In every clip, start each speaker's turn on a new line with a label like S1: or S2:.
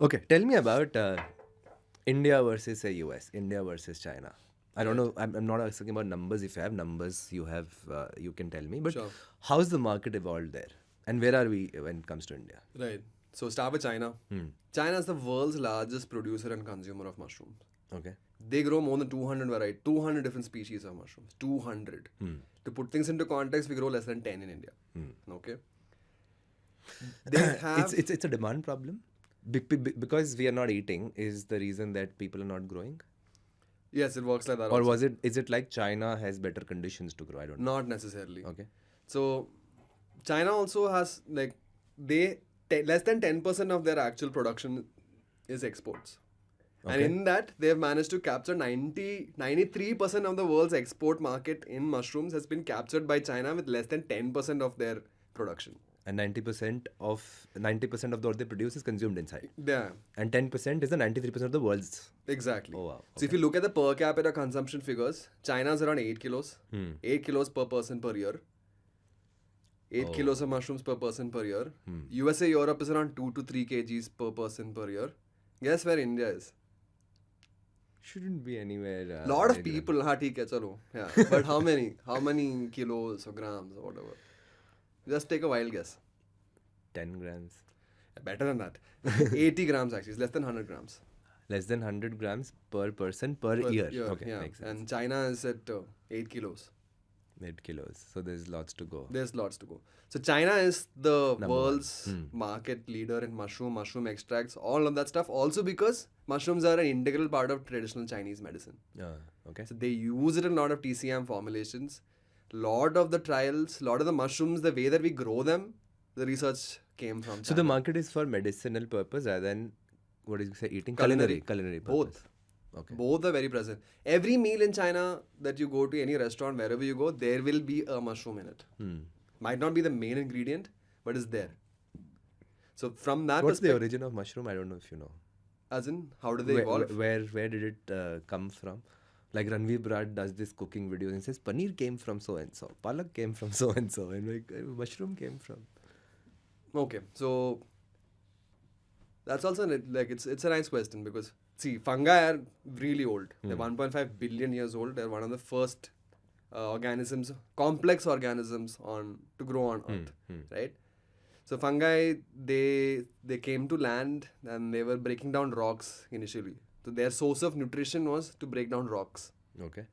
S1: Okay, tell me about India versus say US, India versus China. I don't know. I'm not asking about numbers. If you have numbers, you can tell me. But
S2: Sure.
S1: how's the market evolved there, and where are we when it comes to India?
S2: Right. So start with China. China is the world's largest producer and consumer of mushrooms.
S1: Okay.
S2: They grow more than 200 variety, 200 different species of mushrooms. 200. To put things into context, we grow less than 10 in India. Okay. They have
S1: It's a demand problem. Because we are not eating is the reason that people are not growing.
S2: yes, it works like that.
S1: Or
S2: also.
S1: is it like China has better conditions to grow? I don't know.
S2: Not necessarily.
S1: Okay.
S2: So China also has like less than 10% of their actual production is exports. And
S1: Okay.
S2: in that, they have managed to capture 93% of the world's export market in mushrooms has been captured by China with less than 10% of their production.
S1: And 90% of what they produce is consumed inside.
S2: Yeah,
S1: And 10% is the 93% of the world's.
S2: exactly.
S1: Oh, wow.
S2: So if you look at the per capita consumption figures, China's around 8 kilos. 8 kilos per person per year. 8 kilos of mushrooms per person per year. USA, Europe is around 2 to 3 kgs per person per year. Guess where India is?
S1: Shouldn't be anywhere.
S2: Lot of people, हाँ ठीक है चलो, yeah. But how many? How many kilos or grams or whatever? Just take a wild guess.
S1: 10 grams.
S2: Better than that. 80 grams actually. It's less than 100 grams
S1: Less than 100 grams per person per year. Okay,
S2: yeah.
S1: makes sense.
S2: And China is at 8 kilos.
S1: 8 kilos. So there's lots to go.
S2: There's lots to go. So China is the
S1: Number
S2: world's market leader in mushroom extracts, all of that stuff. Also because mushrooms are an integral part of traditional Chinese medicine.
S1: Okay.
S2: So they use it in a lot of TCM formulations. Lot of the trials, lot of the mushrooms, the way that we grow them, the research came from China.
S1: So the market is for medicinal purpose rather than, what did you say, eating?
S2: Culinary.
S1: Culinary purpose.
S2: Both.
S1: Okay.
S2: Both are very present. Every meal in China that you go to, any restaurant, wherever you go, there will be a mushroom in it. Might not be the main ingredient, but it's there. So from that
S1: What's the
S2: perspective,
S1: origin of mushroom? I don't know if you know.
S2: as in, how do they evolve?
S1: Where did it come from? Like Ranveer Brat does this cooking videos and says paneer came from so and so, palak came from so and so, and like mushroom came from.
S2: Okay, so that's also it's a nice question because see, fungi are really old. They're 1.5 billion years old. They're one of the first organisms, complex organisms to grow on Earth, right? So fungi, they came to land and they were breaking down rocks initially. So their source of nutrition was to break down rocks.
S1: Okay.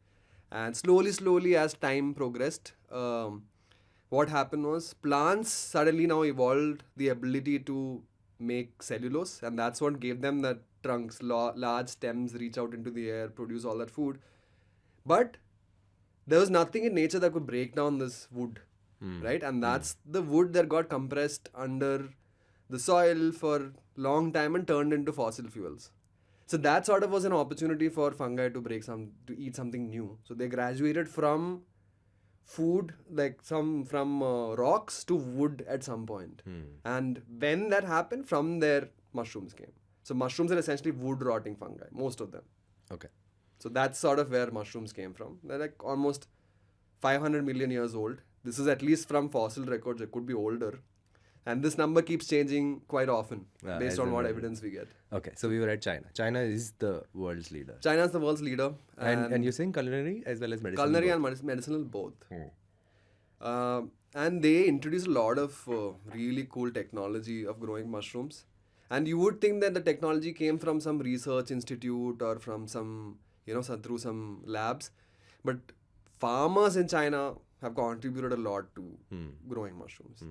S2: And slowly, as time progressed, what happened was plants suddenly now evolved the ability to make cellulose, and that's what gave them that trunks, large stems reach out into the air, produce all that food. But there was nothing in nature that could break down this wood, right? And that's the wood that got compressed under the soil for long time and turned into fossil fuels. So that sort of was an opportunity for fungi to eat something new. So they graduated from food, like from rocks to wood at some point. And when that happened, from there mushrooms came. So mushrooms are essentially wood rotting fungi, most of them.
S1: Okay.
S2: So that's sort of where mushrooms came from. They're like almost 500 million years old. This is at least from fossil records. It could be older. And this number keeps changing quite often based on what evidence we get.
S1: Okay, so we were at China. China is the world's leader.
S2: China is the world's leader.
S1: And you're saying culinary as well as medicinal?
S2: Culinary and medicinal both. And they introduced a lot of really cool technology of growing mushrooms. And you would think that the technology came from some research institute or from some, through some labs. But farmers in China have contributed a lot to growing mushrooms.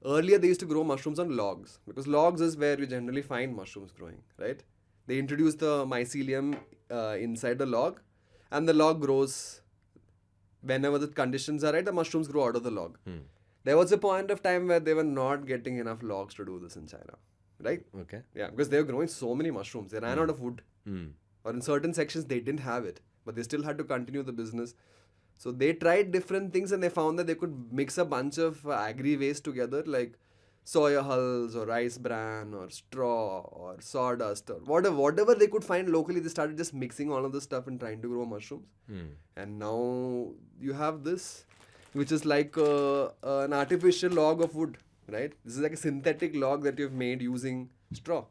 S2: Earlier, they used to grow mushrooms on logs because logs is where you generally find mushrooms growing, right? They introduced the mycelium inside the log, and the log grows whenever the conditions are right. The mushrooms grow out of the log. There was a point of time where they were not getting enough logs to do this in China, right?
S1: Okay.
S2: Yeah, because they were growing so many mushrooms. They ran out of wood. Or in certain sections, they didn't have it, but they still had to continue the business. So they tried different things and they found that they could mix a bunch of agri-waste together like soya hulls or rice bran or straw or sawdust or whatever they could find locally. They started just mixing all of this stuff and trying to grow mushrooms. And now you have this, which is like an artificial log of wood, right? This is like a synthetic log that you've made using straw.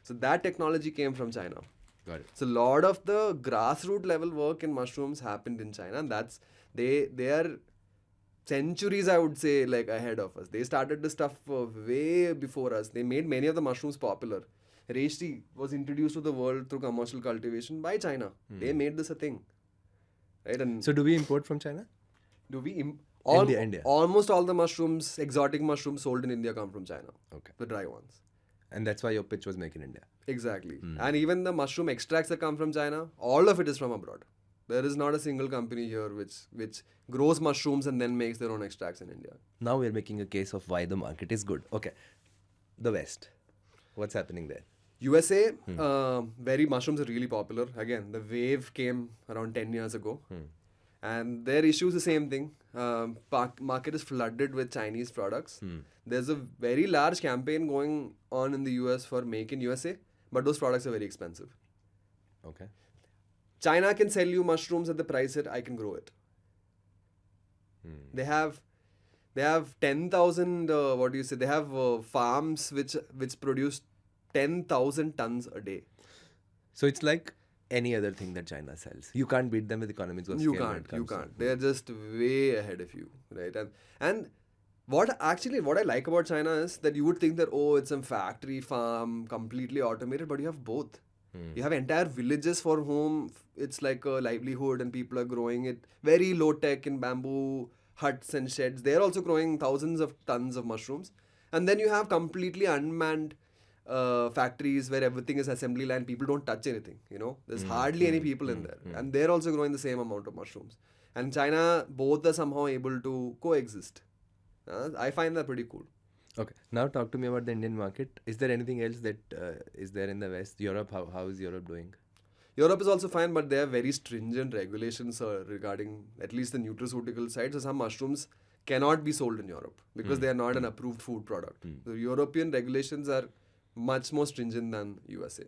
S2: So that technology came from China.
S1: Got it.
S2: So a lot of the grassroots level work in mushrooms happened in China, and that's they are centuries, I would say, like ahead of us. They started the stuff way before us. They made many of the mushrooms popular. Reishi was introduced to the world through commercial cultivation by China. They made this a thing, right? And
S1: So do we import from China?
S2: do we
S1: India.
S2: almost all the mushrooms, exotic mushrooms sold in India come from China.
S1: Okay.
S2: The dry ones.
S1: And that's why your pitch was Make in India.
S2: Exactly. And even the mushroom extracts that come from China, all of it is from abroad. There is not a single company here which grows mushrooms and then makes their own extracts in India.
S1: Now we're making a case of why the market is good. Okay. The West. What's happening there?
S2: USA, mushrooms are really popular. Again, the wave came around 10 years ago. And their issue is the same thing. Market is flooded with Chinese products. There's a very large campaign going on in the US for Make in USA, but those products are very expensive.
S1: Okay.
S2: China can sell you mushrooms at the price that I can grow it. They have 10,000, they have farms which produce 10,000 tons a day.
S1: So it's like any other thing that China sells. You can't beat them with economies of scale.
S2: You can't. They're just way ahead of you, right? And what I like about China is that you would think that, oh, it's some factory farm, completely automated, but you have both. You have entire villages for whom it's like a livelihood and people are growing it. Very low tech in bamboo huts and sheds. They're also growing thousands of tons of mushrooms. And then you have completely unmanned factories where everything is assembly line. People don't touch anything, There's hardly any people in there. And they're also growing the same amount of mushrooms. And China, both are somehow able to coexist. I find that pretty cool.
S1: Okay. Now talk to me about the Indian market. Is there anything else that is there in the West? Europe, how is Europe doing?
S2: Europe is also fine, but they have very stringent regulations regarding at least the nutraceutical side. So some mushrooms cannot be sold in Europe because they are not an approved food product. The European regulations are much more stringent than USA.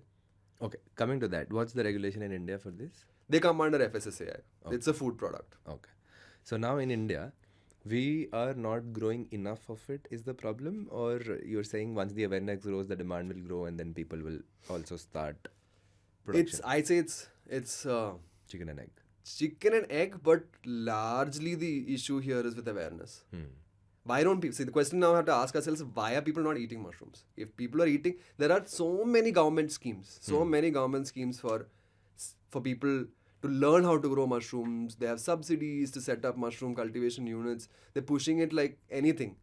S1: Okay. Coming to that, what's the regulation in India for this?
S2: They come under FSSAI. Okay. It's a food product.
S1: Okay. So now in India, we are not growing enough of it is the problem, or you're saying once the awareness grows, the demand will grow and then people will also start production?
S2: I'd say it's
S1: chicken and egg.
S2: Chicken and egg, but largely the issue here is with awareness. Why don't people... See, the question now we have to ask ourselves, why are people not eating mushrooms? If people are eating... There are so many government schemes. For people to learn how to grow mushrooms. They have subsidies to set up mushroom cultivation units. They're pushing it like anything.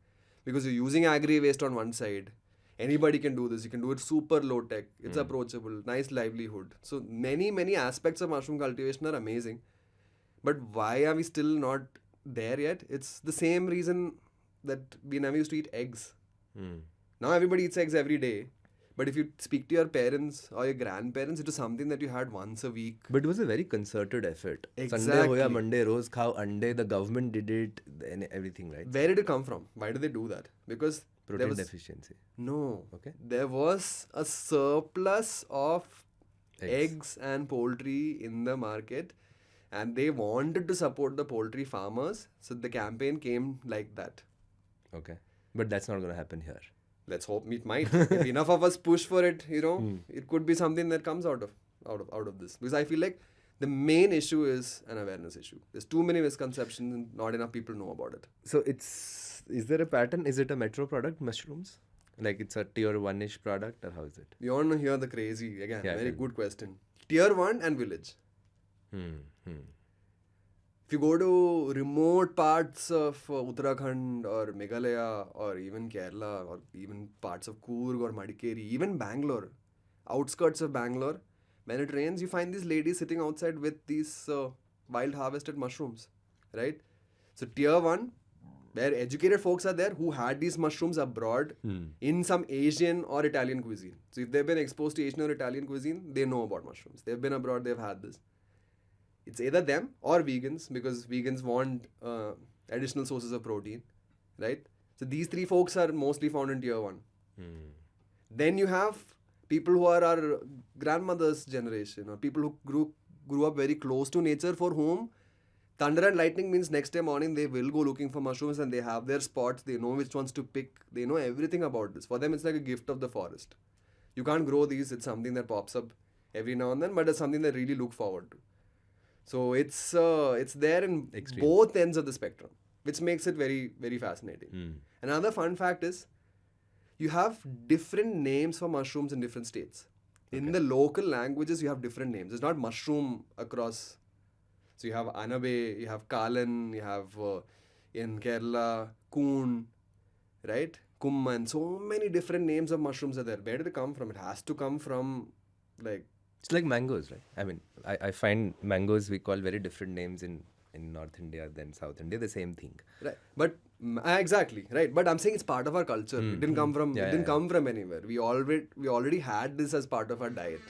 S2: Because you're using agri-waste on one side. Anybody can do this. You can do it super low tech. It's approachable. Nice livelihood. So many aspects of mushroom cultivation are amazing. But why are we still not there yet? It's the same reason that we never used to eat eggs. Now everybody eats eggs every day. But if you speak to your parents or your grandparents, it was something that you had once a week.
S1: But it was a very concerted effort.
S2: Exactly.
S1: Sunday hoya, Monday, roz khao, ande, the government did it, and everything, right?
S2: Where did it come from? Why did they do that? Because
S1: protein deficiency.
S2: No.
S1: Okay.
S2: There was a surplus of eggs and poultry in the market, and they wanted to support the poultry farmers. So the campaign came like that.
S1: Okay. But that's not going to happen here.
S2: Let's hope it might. If enough of us push for it, it could be something that comes out of this. Because I feel like the main issue is an awareness issue. There's too many misconceptions and not enough people know about it.
S1: So is there a pattern? Is it a metro product, mushrooms? Like it's a tier 1-ish product, or how is it?
S2: You want to hear the crazy, again, very good question. Tier 1 and village. If you go to remote parts of Uttarakhand or Meghalaya or even Kerala or even parts of Coorg or Madikeri, even Bangalore, outskirts of Bangalore, when it rains, you find these ladies sitting outside with these wild harvested mushrooms, right? So tier 1, where educated folks are there who had these mushrooms abroad in some Asian or Italian cuisine. So if they've been exposed to Asian or Italian cuisine, they know about mushrooms. They've been abroad, they've had this. It's either them or vegans, because vegans want additional sources of protein, right? So these three folks are mostly found in tier 1. Then you have people who are our grandmother's generation, or people who grew up very close to nature, for whom thunder and lightning means next day morning they will go looking for mushrooms, and they have their spots. They know which ones to pick. They know everything about this. For them, it's like a gift of the forest. You can't grow these. It's something that pops up every now and then, but it's something that really look forward to. So it's there in
S1: Extreme.
S2: both ends of the spectrum, which makes it very, very fascinating. Another fun fact is you have different names for mushrooms in different states. In the local languages, you have different names. It's not mushroom across. So you have anabe, you have kalan, you have in Kerala, koon, right? Kumman. So many different names of mushrooms are there. Where did it come from? It has to come from like...
S1: It's like mangoes, right? I mean, I find mangoes we call very different names in North India than South India, the same thing.
S2: Right, but exactly right. But I'm saying it's part of our culture. It didn't come from.
S1: Yeah,
S2: it didn't
S1: yeah.
S2: come from anywhere. We already had this as part of our diet.